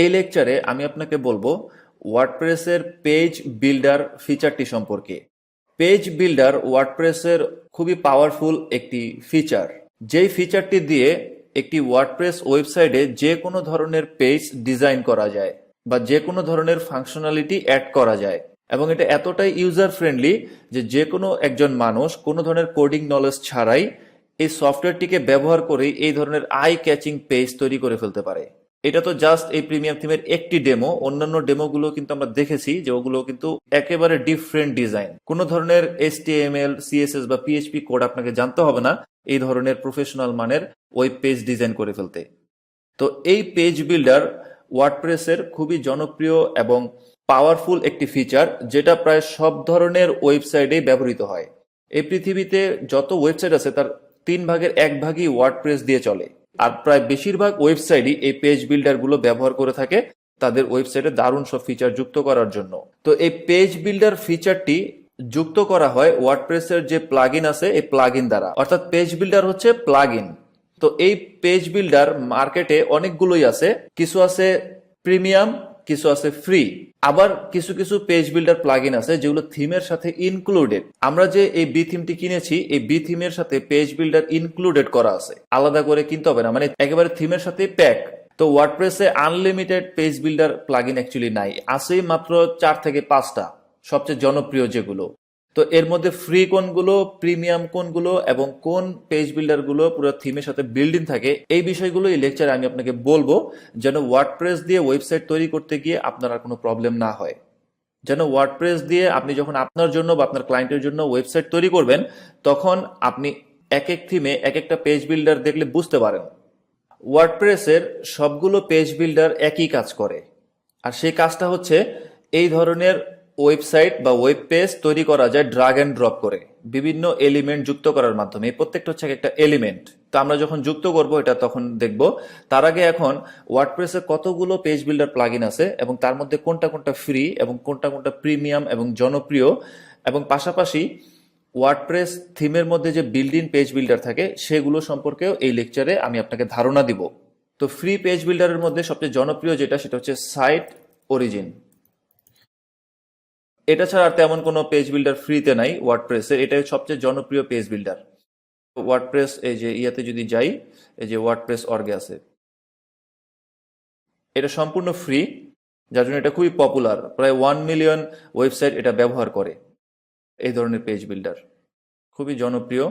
এই লেকচারে আমি আপনাকে বলবো ওয়ার্ডপ্রেসের পেজ বিল্ডার ফিচারটি সম্পর্কে। পেজ বিল্ডার ওয়ার্ডপ্রেসের খুবই পাওয়ারফুল একটি ফিচার, যেই ফিচারটি দিয়ে একটি ওয়ার্ডপ্রেস ওয়েবসাইটে যে কোনো ধরনের পেজ ডিজাইন করা যায় বা যে কোনো ধরনের ফাংশনালিটি অ্যাড করা যায়, এবং এটা এতটাই ইউজার ফ্রেন্ডলি যে কোনো একজন মানুষ কোনো ধরনের কোডিং নলেজ ছাড়াই এই সফটওয়্যারটিকে ব্যবহার করেই এই ধরনের আই ক্যাচিং পেজ তৈরি করে ফেলতে পারে। এটা তো জাস্ট এই প্রিমিয়াম থিমের একটি ডেমো, অন্যান্য ডেমোগুলো কিন্তু আমরা দেখেছি যে ওগুলো কিন্তু একেবারে ডিফারেন্ট ডিজাইন। কোনো ধরনের HTML, CSS বা PHP কোড আপনাকে জানতে হবে না এই ধরনের প্রফেশনাল মানের ওয়েব পেজ ডিজাইন করে ফেলতে। তো এই পেজ বিল্ডার ওয়ার্ডপ্রেসের খুবই জনপ্রিয় এবং পাওয়ারফুল একটি ফিচার, যেটা প্রায় সব ধরনের ওয়েবসাইটেই ব্যবহৃত হয়। এই পৃথিবীতে যত ওয়েবসাইট আছে তার 1/3 ওয়ার্ডপ্রেস দিয়ে চলে, আর প্রায় বেশিরভাগ ওয়েবসাইটই এই পেজ বিল্ডার গুলো ব্যবহার করে থাকে তাদের ওয়েবসাইটে দারুণ সব ফিচার যুক্ত করার জন্য। তো এই পেজ বিল্ডার ফিচারটি যুক্ত করা হয় ওয়ার্ডপ্রেসের যে প্লাগইন আছে এই প্লাগইন দ্বারা, অর্থাৎ পেজ বিল্ডার হচ্ছে প্লাগইন। তো এই পেজ বিল্ডার মার্কেটে অনেকগুলোই আছে, কিছু আছে প্রিমিয়াম, কিছু আছে ফ্রি, আবার কিছু কিছু পেজ বিল্ডার প্লাগইন আছে যেগুলো থিমের সাথে ইনক্লুডেড। আমরা যে এই বি থিমটি কিনেছি এই বি থিমের সাথে পেজ বিল্ডার ইনক্লুডেড করা আছে, আলাদা করে কিনতে হবে না, মানে একেবারে থিমের সাথে প্যাক। তো ওয়ার্ডপ্রেসে unlimited page builder plugin actually নাই, আছে মাত্র 4 থেকে 5টা সবচেয়ে জনপ্রিয় যেগুলো। তো এর মধ্যে ফ্রি কোনগুলো, প্রিমিয়াম কোনগুলো এবং কোন পেজ বিল্ডার গুলো পুরো থিমের সাথে বিল্ডিং থাকে, এই বিষয়গুলো এই লেকচারে আমি আপনাকে বলবো, যেন ওয়ার্ডপ্রেস দিয়ে ওয়েবসাইট তৈরি করতে গিয়ে আপনার আর কোনো প্রবলেম না হয়। যেন ওয়ার্ডপ্রেস দিয়ে আপনি যখন আপনার জন্য বা আপনার ক্লায়েন্টের জন্য ওয়েবসাইট তৈরি করবেন, তখন আপনি এক এক থিমে এক একটা পেজ বিল্ডার দেখলে বুঝতে পারেন ওয়ার্ডপ্রেসের সবগুলো পেজ বিল্ডার একই কাজ করে। আর সেই কাজটা হচ্ছে এই ধরনের ওয়েবসাইট বা ওয়েব পেজ তৈরি করা যায় ড্রাগ এন্ড ড্রপ করে, বিভিন্ন এলিমেন্ট যুক্ত করার মাধ্যমে। এই প্রত্যেকটা হচ্ছে একটা এলিমেন্ট। তো আমরা যখন যুক্ত করব এটা তখন দেখব। তার আগে এখন ওয়ার্ডপ্রেসে কতগুলো পেজ বিল্ডার প্লাগইন আছে এবং তার মধ্যে কোনটা কোনটা ফ্রি এবং কোনটা কোনটা প্রিমিয়াম এবং জনপ্রিয়, এবং পাশাপাশি ওয়ার্ডপ্রেস থিমের মধ্যে যে বিল্ড ইন পেজ বিল্ডার থাকে সেগুলো সম্পর্কেও এই লেকচারে আমি আপনাকে ধারণা দিব। তো ফ্রি পেজ বিল্ডারের মধ্যে সবচেয়ে জনপ্রিয় যেটা সেটা হচ্ছে সাইট অরিজিন। এটা ছাড়া আর তেমন কোনো পেজ বিল্ডার ফ্রিতে নাই ওয়ার্ডপ্রেসের, এটাই সবচেয়ে জনপ্রিয় পেজ বিল্ডার। ওয়ার্ডপ্রেস এই যে ইয়াতে যদি যাই, এই যে ওয়ার্ডপ্রেস অর্গে আছে, এটা সম্পূর্ণ ফ্রি, যার জন্য এটা খুবই পপুলার। প্রায় 1 মিলিয়ন ওয়েবসাইট এটা ব্যবহার করে। এই ধরনের পেজ বিল্ডার খুবই জনপ্রিয়।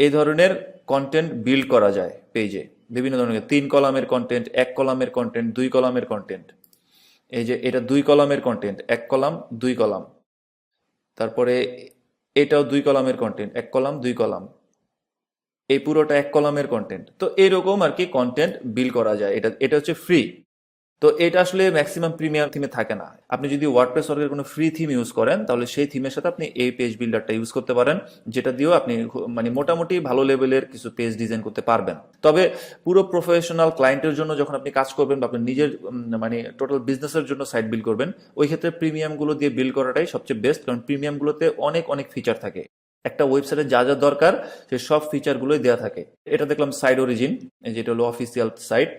এই ধরনের কন্টেন্ট বিল্ড করা যায় পেজে, বিভিন্ন ধরনের 3 কলামের কন্টেন্ট, 1 কলামের কন্টেন্ট, 2 কলামের কন্টেন্ট। এই যে এটা 2 কলামের কন্টেন্ট, 1 কলাম 2 কলাম। তারপরে এটাও 2 কলামের কন্টেন্ট, 1 কলাম 2 কলাম। এই পুরোটা 1 কলামের কন্টেন্ট। তো এরকম আর কি কন্টেন্ট বিল্ড করা যায়। এটা হচ্ছে ফ্রি। তো এটা আসলে ম্যাক্সিমাম প্রিমিয়াম থিমে থাকে না। আপনি যদি ওয়ার্ডপ্রেস অর্গের কোনো ফ্রি থিম ইউজ করেন তাহলে সেই থিমের সাথে আপনি এই পেজ বিল্ডারটা ইউজ করতে পারেন, যেটা দিয়েও আপনি মানে মোটামুটি ভালো লেভেলের কিছু পেজ ডিজাইন করতে পারবেন। তবে পুরো প্রফেশনাল ক্লায়েন্টের জন্য যখন আপনি কাজ করবেন বা আপনি নিজের মানে টোটাল বিজনেসের জন্য সাইট বিল্ড করবেন, ওই ক্ষেত্রে প্রিমিয়ামগুলো দিয়ে বিল্ড করাটাই সবচেয়ে বেস্ট, কারণ প্রিমিয়ামগুলোতে অনেক অনেক ফিচার থাকে। একটা ওয়েবসাইটে যা যা দরকার সেই সব ফিচারগুলোই দেওয়া থাকে। এটা দেখলাম সাইট অরিজিন, যেটা হলো অফিসিয়াল সাইট।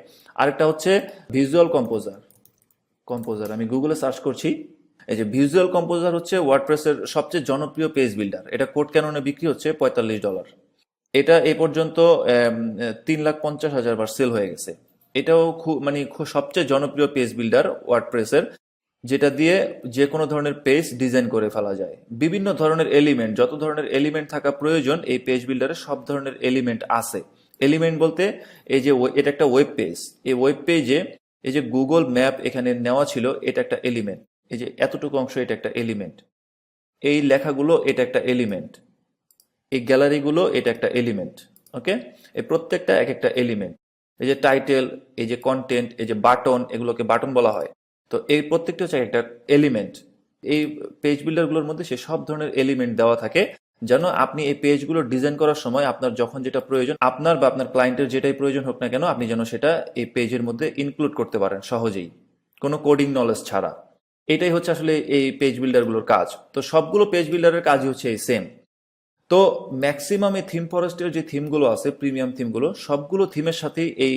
আরেকটা হচ্ছে ভিজুয়াল কম্পোজার। আমি গুগলে সার্চ করছি, এই যে ভিজুয়াল কম্পোজার হচ্ছে ওয়ার্ডপ্রেসের সবচেয়ে জনপ্রিয় পেজ বিল্ডার। এটা কোড ক্যাননে বিক্রি হচ্ছে $45। এটা এই পর্যন্ত 3,50,000 বার সেল হয়ে গেছে। এটাও সবচেয়ে জনপ্রিয় পেজ বিল্ডার ওয়ার্ডপ্রেসের, যেটা দিয়ে যে কোনো ধরনের পেজ ডিজাইন করে ফেলা যায়। বিভিন্ন ধরনের এলিমেন্ট, যত ধরনের এলিমেন্ট থাকা প্রয়োজন এই পেজ বিল্ডারে সব ধরনের এলিমেন্ট আছে। এলিমেন্ট বলতে এই যে এটা একটা ওয়েব পেজ, এই ওয়েব পেজে এই যে গুগল ম্যাপ এখানে নেওয়া ছিল, এটা একটা এলিমেন্ট। এই যে এতটুকু অংশ এটা একটা এলিমেন্ট, এই লেখাগুলো এটা একটা এলিমেন্ট, এই গ্যালারিগুলো এটা একটা এলিমেন্ট। ওকে, এই প্রত্যেকটা এক একটা এলিমেন্ট। এই যে টাইটেল, এই যে কন্টেন্ট, এই যে বাটন, এগুলোকে বাটন বলা হয়। তো এই প্রত্যেকটা হচ্ছে একটা এলিমেন্ট। এই পেজ বিল্ডারগুলোর মধ্যে সে সব ধরনের এলিমেন্ট দেওয়া থাকে, যেন আপনি এই পেজগুলো ডিজাইন করার সময় আপনার যখন যেটা প্রয়োজন, আপনার বা আপনার ক্লায়েন্টের যেটাই প্রয়োজন হোক না কেন, আপনি যেন সেটা এই পেজের মধ্যে ইনক্লুড করতে পারেন সহজেই, কোনো কোডিং নলেজ ছাড়া। এটাই হচ্ছে আসলে এই পেজ বিল্ডারগুলোর কাজ। তো সবগুলো পেজ বিল্ডারের কাজই হচ্ছে এই সেম। তো ম্যাক্সিমাম এই থিম ফরেস্টের যে থিমগুলো আছে, প্রিমিয়াম থিমগুলো, সবগুলো থিমের সাথেই এই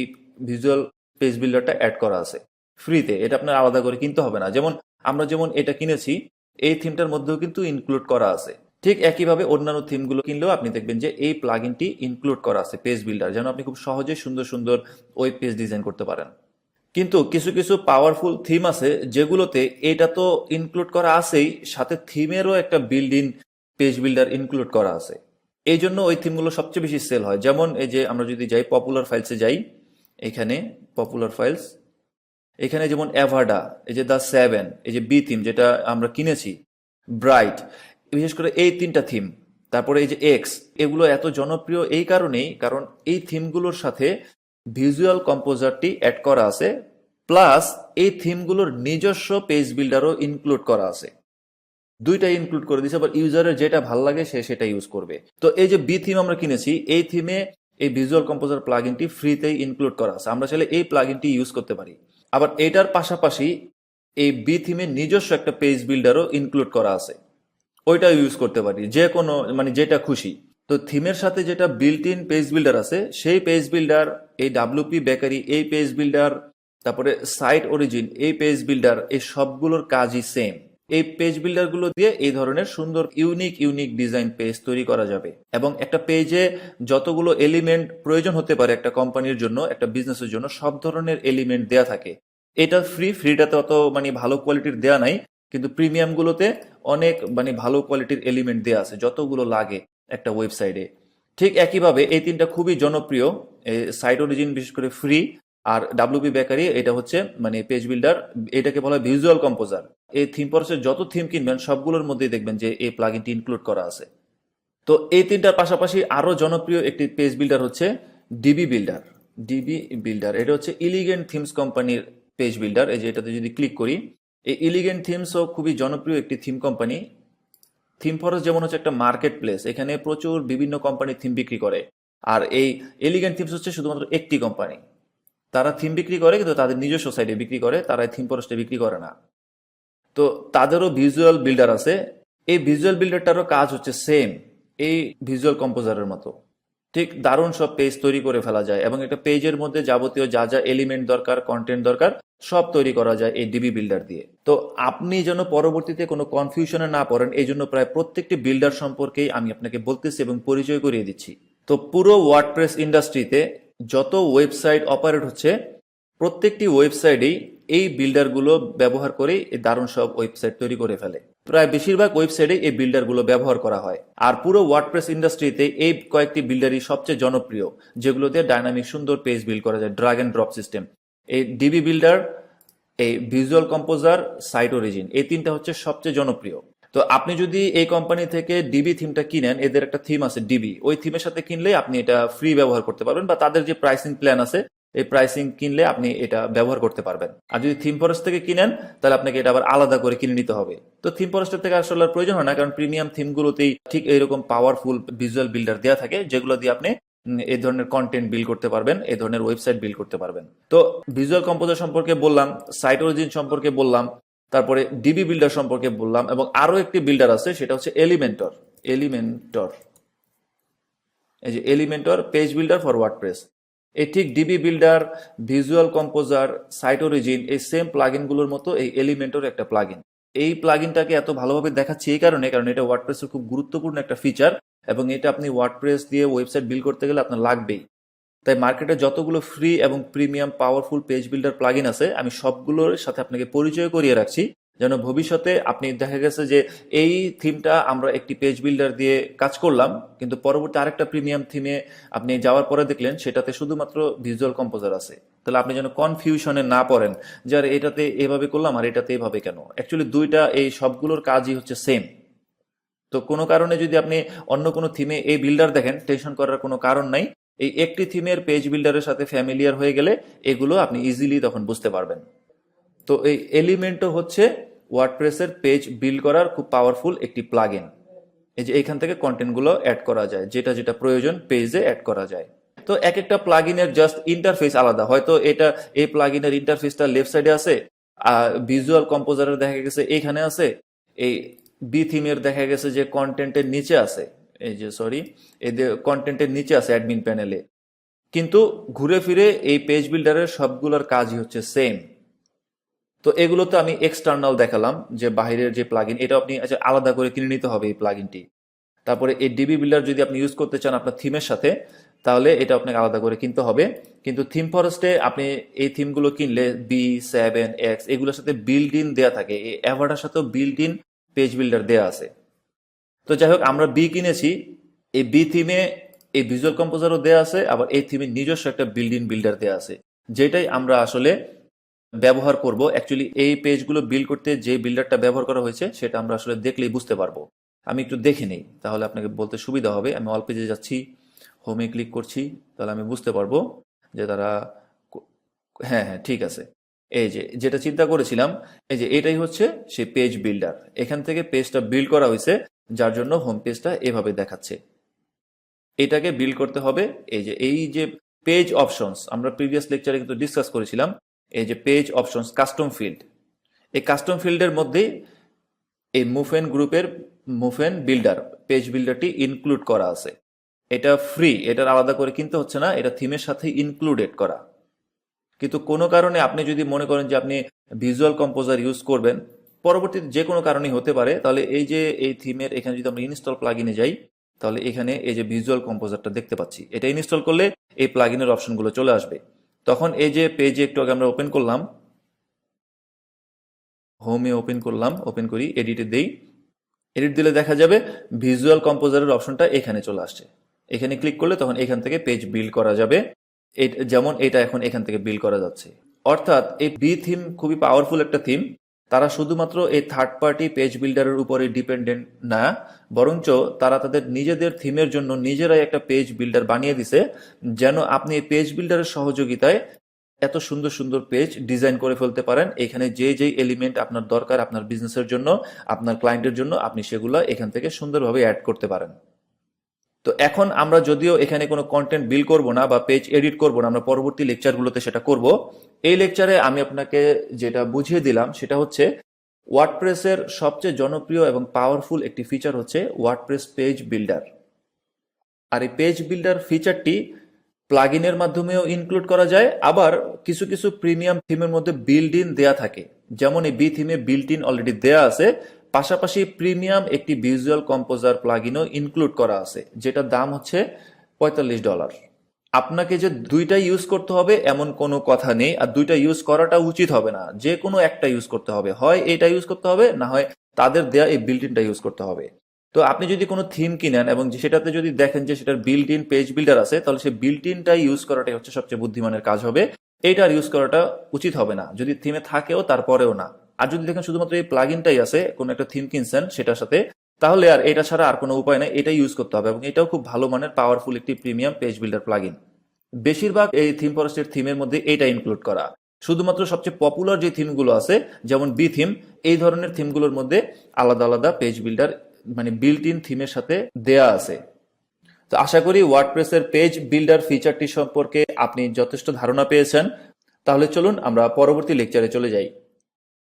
ভিজুয়াল পেজ বিল্ডারটা অ্যাড করা আছে। ফ্রিতে, এটা আপনার আলাদা করে কিনতে হবে না। যেমন আমরা যেমন এটা কিনেছি, এই থিমটার মধ্যেও কিন্তু ইনক্লুড করা আছে। ঠিক একইভাবে অন্যান্য থিমগুলো কিনলেও আপনি দেখবেন যে এই প্লাগইনটি ইনক্লুড করা আছে পেজ বিল্ডার, যেন আপনি খুব সহজে সুন্দর সুন্দর ওয়েব পেজ ডিজাইন করতে পারেন। কিন্তু কিছু কিছু পাওয়ারফুল থিম আছে যেগুলোতে এটা তো ইনক্লুড করা আছেই, সাথে থিমেরও একটা build in page builder include করা আছে। এই জন্য ওই থিমগুলো সবচেয়ে বেশি সেল হয়। যেমন এই যে আমরা যদি যাই পপুলার ফাইলসে যাই, এখানে পপুলার ফাইলস, এখানে যেমন অ্যাভাডা, এই যে দ্য সেভেন, এই যে বি থিম যেটা আমরা কিনেছি, ব্রাইট, বিশেষ করে এই তিনটা থিম, তারপরে এই যে এক্স, এগুলো এত জনপ্রিয় এই কারণেই কারণ এই থিমগুলোর সাথে ভিজুয়াল কম্পোজারটি অ্যাড করা আছে, প্লাস এই থিমগুলোর নিজস্ব পেজ বিল্ডারও ইনক্লুড করা আছে। দুইটাই ইনক্লুড করে দিয়েছে, আবার ইউজারের যেটা ভালো লাগে সে সেটা ইউজ করবে। তো এই যে বি থিম আমরা কিনেছি, এই থিমে এই ভিজুয়াল কম্পোজার প্লাগইনটি ফ্রিতেই ইনক্লুড করা আছে, আমরা চাইলে এই প্লাগইনটি ইউজ করতে পারি। আবার এটার পাশাপাশি এই বি থিমের নিজস্ব একটা পেজ বিল্ডারও ইনক্লুড করা আছে, ওইটা ইউজ করতে পারি, যে কোনো মানে যেটা খুশি। তো থিমের সাথে যেটা বিল্ট ইন পেজ বিল্ডার আছে, সেই পেজ বিল্ডার, এই ডাব্লিউপি বেকারি এই পেজ বিল্ডার, তারপরে সাইট অরিজিন এই পেজ বিল্ডার, এই সবগুলোর কাজই সেম। এই পেজ বিল্ডারগুলো দিয়ে এই ধরনের সুন্দর ইউনিক ইউনিক ডিজাইন পেজ তৈরি করা যাবে। এবং একটা পেজে যতগুলো এলিমেন্ট প্রয়োজন হতে পারে একটা কোম্পানির জন্য, একটা বিজনেসের জন্য, সব ধরনের এলিমেন্ট দেয়া থাকে। এটা ফ্রিটাতে অত মানে ভালো কোয়ালিটির দেয়া নাই, কিন্তু প্রিমিয়াম গুলোতে অনেক মানে ভালো কোয়ালিটির এলিমেন্ট দেয়া আছে যতগুলো লাগে একটা ওয়েবসাইটে। ঠিক একইভাবে এই তিনটা খুবই জনপ্রিয়, সাইট অরিজিন বিশেষ করে ফ্রি, আর ডাব্লিউপি বেকারি এটা হচ্ছে মানে পেজ বিল্ডার, এটাকে বলা হয় ভিজুয়াল কম্পোজার। এই থিম পরসের যত থিম কিনবেন সবগুলোর মধ্যেই দেখবেন যে এই প্লাগইনটি ইনক্লুড করা আছে। তো এই তিনটার পাশাপাশি আরো জনপ্রিয় একটি পেজ বিল্ডার হচ্ছে ডিবি বিল্ডার। ডিবি বিল্ডার এটা হচ্ছে ইলিগেন্ট থিমস কোম্পানির পেজ বিল্ডার। এই যে এটাতে যদি ক্লিক করি, এই ইলিগেন্ট থিমসও খুবই জনপ্রিয় একটি থিম কোম্পানি। থিম ফরেস্ট যেমন হচ্ছে একটা মার্কেট প্লেস, এখানে প্রচুর বিভিন্ন কোম্পানি থিম বিক্রি করে। আর এই এলিগেন্ট থিমস হচ্ছে শুধুমাত্র একটি কোম্পানি, তারা থিম বিক্রি করে কিন্তু তাদের নিজস্ব সাইটে বিক্রি করে, তারা থিম ফরেস্টে বিক্রি করে না। তো তাদেরও ভিজুয়াল বিল্ডার আছে। এই ভিজুয়াল বিল্ডারটারও কাজ হচ্ছে সেম এই ভিজুয়াল কম্পোজারের মতো। ঠিক দারুণ সব পেজ তৈরি করে ফেলা যায়, এবং একটা পেজের মধ্যে যাবতীয় যা যা এলিমেন্ট দরকার, কন্টেন্ট দরকার, সব তৈরি করা যায় এই ডিবি বিল্ডার দিয়ে। তো আপনি যেন পরবর্তীতে কোনো কনফিউশনে না পড়েন, এই জন্য প্রায় প্রত্যেকটি বিল্ডার সম্পর্কেই আমি আপনাকে বলতেছি এবং পরিচয় করিয়ে দিচ্ছি। তো পুরো ওয়ার্ডপ্রেস ইন্ডাস্ট্রিতে যত ওয়েবসাইট অপারেট হচ্ছে, প্রত্যেকটি ওয়েবসাইটেই এই বিল্ডারগুলো ব্যবহার করে এই দারুণ সব ওয়েবসাইট তৈরি করে ফেলে। প্রায় বেশিরভাগ ওয়েবসাইটে এই বিল্ডারগুলো ব্যবহার করা হয়। আর পুরো ওয়ার্ডপ্রেস ইন্ডাস্ট্রিতে এই কয়েকটি বিল্ডারই সবচেয়ে জনপ্রিয়, যেগুলোতে ডাইনামিক সুন্দর পেজ বিল্ড করা যায়, ড্রাগ অ্যান্ড ড্রপ সিস্টেম। এই ডিবি বিল্ডার, এই ভিজুয়াল কম্পোজার, সাইট অরিজিন, এই তিনটা হচ্ছে সবচেয়ে জনপ্রিয়। তো আপনি যদি এই কোম্পানি থেকে ডিবি থিমটা কিনেন, এদের একটা থিম আছে ডিবি, ওই থিমের সাথে কিনলে আপনি এটা ফ্রি ব্যবহার করতে পারবেন, বা তাদের যে প্রাইসিং প্ল্যান আছে এই প্রাইসিং কিনলে আপনি এটা ব্যবহার করতে পারবেন। আর যদি থিম ফরেস্ট থেকে কিনেন তাহলে আপনাকে এটা আবার আলাদা করে কিনে নিতে হবে। তো থিম ফরেস্টের থেকে আসলে আর প্রয়োজন হয় না, কারণ প্রিমিয়াম থিমগুলোতেই ঠিক এইরকম পাওয়ারফুল ভিজুয়াল বিল্ডার দেওয়া থাকে, যেগুলো দিয়ে আপনি এই ধরনের কন্টেন্ট বিল্ড করতে পারবেন, এই ধরনের ওয়েবসাইট বিল্ড করতে পারবেন। তো ভিজুয়াল কম্পোজার সম্পর্কে বললাম, সাইট অরিজিন সম্পর্কে বললাম, তারপরে ডিবি বিল্ডার সম্পর্কে বললাম, এবং আরো একটি বিল্ডার আছে সেটা হচ্ছে এলিমেন্টর। এলিমেন্টর, এই যে Elementor page builder for WordPress. এই ঠিক Divi builder, visual composer, site origin এই সেম প্লাগইনগুলোর মতো এই এলিমেন্টর একটা প্লাগইন। এই প্লাগইনটাকে এত ভালোভাবে দেখাচ্ছি এই কারণে, কারণ এটা ওয়ার্ডপ্রেসের খুব গুরুত্বপূর্ণ একটা ফিচার, এবং এটা আপনি ওয়ার্ডপ্রেস দিয়ে ওয়েবসাইট বিল্ড করতে গেলে আপনার লাগবেই। তাই মার্কেটে যতগুলো ফ্রি এবং premium powerful page builder plugin আছে, আমি সবগুলোর সাথে আপনাকে পরিচয় করিয়ে রাখছি, যেন ভবিষ্যতে আপনি দেখা গেছে যে এই থিমটা আমরা একটি পেজ বিল্ডার দিয়ে কাজ করলাম, কিন্তু পরবর্তী আরেকটা প্রিমিয়াম থিমে আপনি যাওয়ার পরে দেখলেন সেটাতে শুধুমাত্র ভিজুয়াল কম্পোজার আছে। তাহলে আপনি যেন কনফিউশনে না পড়েন যে আর এটাতে এভাবে করলাম আর এটাতে এভাবে কেন। অ্যাকচুয়ালি দুইটা এই সবগুলোর কাজই হচ্ছে সেম। তো কোনো কারণে যদি আপনি অন্য কোনো থিমে এই বিল্ডার দেখেন, টেনশন করার কোনো কারণ নাই। এই একটি থিমের পেজ বিল্ডারের সাথে ফ্যামিলিয়ার হয়ে গেলে এগুলো আপনি ইজিলি তখন বুঝতে পারবেন। তো এই এলিমেন্টও হচ্ছে ওয়ার্ডপ্রেসের পেজ বিল্ড করার খুব পাওয়ারফুল একটি প্লাগইন। এই যে এখান থেকে কন্টেন্টগুলো অ্যাড করা যায়, যেটা যেটা প্রয়োজন পেজে অ্যাড করা যায়। তো এক একটা প্লাগইনের জাস্ট ইন্টারফেস আলাদা, হয়তো এটা এই প্লাগইনের ইন্টারফেসটা লেফট সাইডে আছে, ভিজুয়াল কম্পোজারের দেখা গেছে এখানে আছে, এই বি থিমের দেখা গেছে যে কন্টেন্টের নিচে আছে, এই যে সরি এই কন্টেন্টের নিচে আছে অ্যাডমিন প্যানেলে। কিন্তু ঘুরে ফিরে এই পেজ বিল্ডারের সবগুলোর কাজই হচ্ছে সেম। তো এগুলো তো আমি এক্সটার্নাল দেখালাম, যে বাইরের যে প্লাগইন, এটা আপনি আলাদা করে কিনে নিতে হবে এই প্লাগইনটি। তারপরে এই ডিবি বিল্ডার যদি আপনি ইউজ করতে চান আপনার থিমের সাথে, তাহলে এটা আপনাকে আলাদা করে কিনতে হবে। কিন্তু থিম ফরেস্টে আপনি এই থিমগুলো কিনলে B7X এগুলোর সাথে বিল্ড ইন দেওয়া থাকে, এই অ্যাভাটার সাথেও বিল্ড ইন পেজ বিল্ডার দেওয়া আছে। তো যাই হোক, আমরা বি কিনেছি, এই বি থিমে এই ভিজুয়াল কম্পোজারও দেওয়া আছে, আবার এই থিমে নিজস্ব একটা বিল্ড ইন বিল্ডার দেওয়া আছে, যেটাই আমরা আসলে ব্যবহার করব। অ্যাকচুয়ালি এই পেজগুলো বিল্ড করতে যে বিল্ডারটা ব্যবহার করা হয়েছে সেটা আমরা আসলে দেখলেই বুঝতে পারবো। আমি একটু দেখে নেই, তাহলে আপনাকে বলতে সুবিধা হবে। আমি অল পেজে যাচ্ছি, হোমে ক্লিক করছি, তাহলে আমি বুঝতে পারবো যে তারা হ্যাঁ হ্যাঁ ঠিক আছে। এই যে যেটা চিন্তা করেছিলাম, এই যে এটাই হচ্ছে সেই পেজ বিল্ডার। এখান থেকে পেজটা বিল্ড করা হয়েছে, যার জন্য হোম পেজটা এভাবে দেখাচ্ছে। এটাকে বিল্ড করতে হবে। এই যে পেজ অপশনস, আমরা প্রিভিয়াস লেকচারে কিন্তু ডিসকাস করেছিলাম, এই যে পেজ অপশনস কাস্টম ফিল্ড, এই কাস্টম ফিল্ডের মধ্যেই এই মুভেন গ্রুপের মুভেন বিল্ডার পেজ বিল্ডারটি ইনক্লুড করা আছে। এটা ফ্রি, এটার আলাদা করে কিনতে হচ্ছে না, এটা থিমের সাথে ইনক্লুডেড করা। কিন্তু কোনো কারণে আপনি যদি মনে করেন যে আপনি ভিজুয়াল কম্পোজার ইউজ করবেন, পরবর্তীতে যে কোনো কারণেই হতে পারে, তাহলে এই যে এই থিমের এখানে যদি আমরা ইনস্টল প্লাগইনে যাই, তাহলে এখানে এই যে ভিজুয়াল কম্পোজারটা দেখতে পাচ্ছি, এটা ইনস্টল করলে এই প্লাগইনের অপশনগুলো চলে আসবে। তখন এই যে পেজে একটু আগে আমরা ওপেন করলাম, হোমে ওপেন করলাম, ওপেন করি, এডিটে দেই, এডিট দিলে দেখা যাবে ভিজুয়াল কম্পোজারের অপশনটা এখানে চলে আসছে। এখানে ক্লিক করলে তখন এখান থেকে পেজ বিল্ড করা যাবে, যেমন এটা এখন এখান থেকে বিল্ড করা যাচ্ছে। অর্থাৎ এই বি থিম খুবই পাওয়ারফুল একটা থিম। তারা শুধুমাত্র এই থার্ড পার্টি পেজ বিল্ডারের উপরে ডিপেন্ডেন্ট না, বরঞ্চ তারা তাদের নিজেদের থিমের জন্য নিজেরাই একটা পেজ বিল্ডার বানিয়ে দিছে, যেন আপনি এই পেজ বিল্ডারের সহযোগিতায় এত সুন্দর সুন্দর পেজ ডিজাইন করে ফেলতে পারেন। এখানে যে যেই এলিমেন্ট আপনার দরকার আপনার বিজনেসের জন্য, আপনার ক্লায়েন্টের জন্য, আপনি সেগুলো এখান থেকে সুন্দরভাবে অ্যাড করতে পারেন। তো এখন আমরা যদিও এখানে কোনো কন্টেন্ট বিল্ড করব না বা পেজ এডিট করব না, আমরা পরবর্তী লেকচারগুলোতে সেটা করব। এই লেকচারে আমি আপনাকে যেটা বুঝিয়ে দিলাম সেটা হচ্ছে ওয়ার্ডপ্রেসের সবচেয়ে জনপ্রিয় এবং পাওয়ারফুল একটি ফিচার হচ্ছে ওয়ার্ডপ্রেস পেজ বিল্ডার। আর এই পেজ বিল্ডার ফিচারটি প্লাগইনের মাধ্যমেও ইনক্লুড করা যায়, আবার কিছু কিছু প্রিমিয়াম থিমের মধ্যে বিল্ড ইন দেয়া থাকে। যেমন এই বি থিমে বিল্ট ইন অলরেডি দেয়া আছে, পাশাপাশি প্রিমিয়াম একটি ভিজুয়াল কম্পোজার প্লাগইনও ইনক্লুড করা আছে, যেটার দাম হচ্ছে $45। আপনাকে যে দুইটা ইউজ করতে হবে এমন কোনো কথা নেই, আর দুইটা ইউজ করাটা উচিত হবে না, যে কোনো একটা ইউজ করতে হবে, হয় এটা ইউজ করতে হবে, না হয় তাদের দেয়া এই বিল্ট ইনটা ইউজ করতে হবে। তো আপনি যদি কোনো থিম কিনেন এবং সেটাতে যদি দেখেন যে সেটার বিল্ট ইন পেজ বিল্ডার আছে, তাহলে সেই বিল্ট ইনটাই ইউজ করাটাই হচ্ছে সবচেয়ে বুদ্ধিমানের কাজ হবে। এইটার ইউজ করাটা উচিত হবে না, যদি থিমে থাকেও তারপরেও না। আর যদি দেখেন শুধুমাত্র এই প্লাগ ইনটাই আছে, কোনো একটা থিম কিনছেন সেটার সাথে, তাহলে আর এটা ছাড়া আর কোনো উপায় নাই, এটাই ইউজ করতে হবে। এবং এটাও খুব ভালো মানের পাওয়ারফুল একটি premium page builder plug in. বেশিরভাগ এই থিম ফরেস্টের থিমের মধ্যে এটা ইনক্লুড করা। শুধুমাত্র সবচেয়ে পপুলার যে থিমগুলো আছে, যেমন বি থিম, এই ধরনের থিমগুলোর মধ্যে আলাদা আলাদা পেজ বিল্ডার মানে বিল্ট ইন থিমের সাথে দেয়া আছে। তো আশা করি ওয়ার্ডপ্রেসের পেজ বিল্ডার ফিচারটি সম্পর্কে আপনি যথেষ্ট ধারণা পেয়েছেন। তাহলে চলুন আমরা পরবর্তী লেকচারে চলে যাই।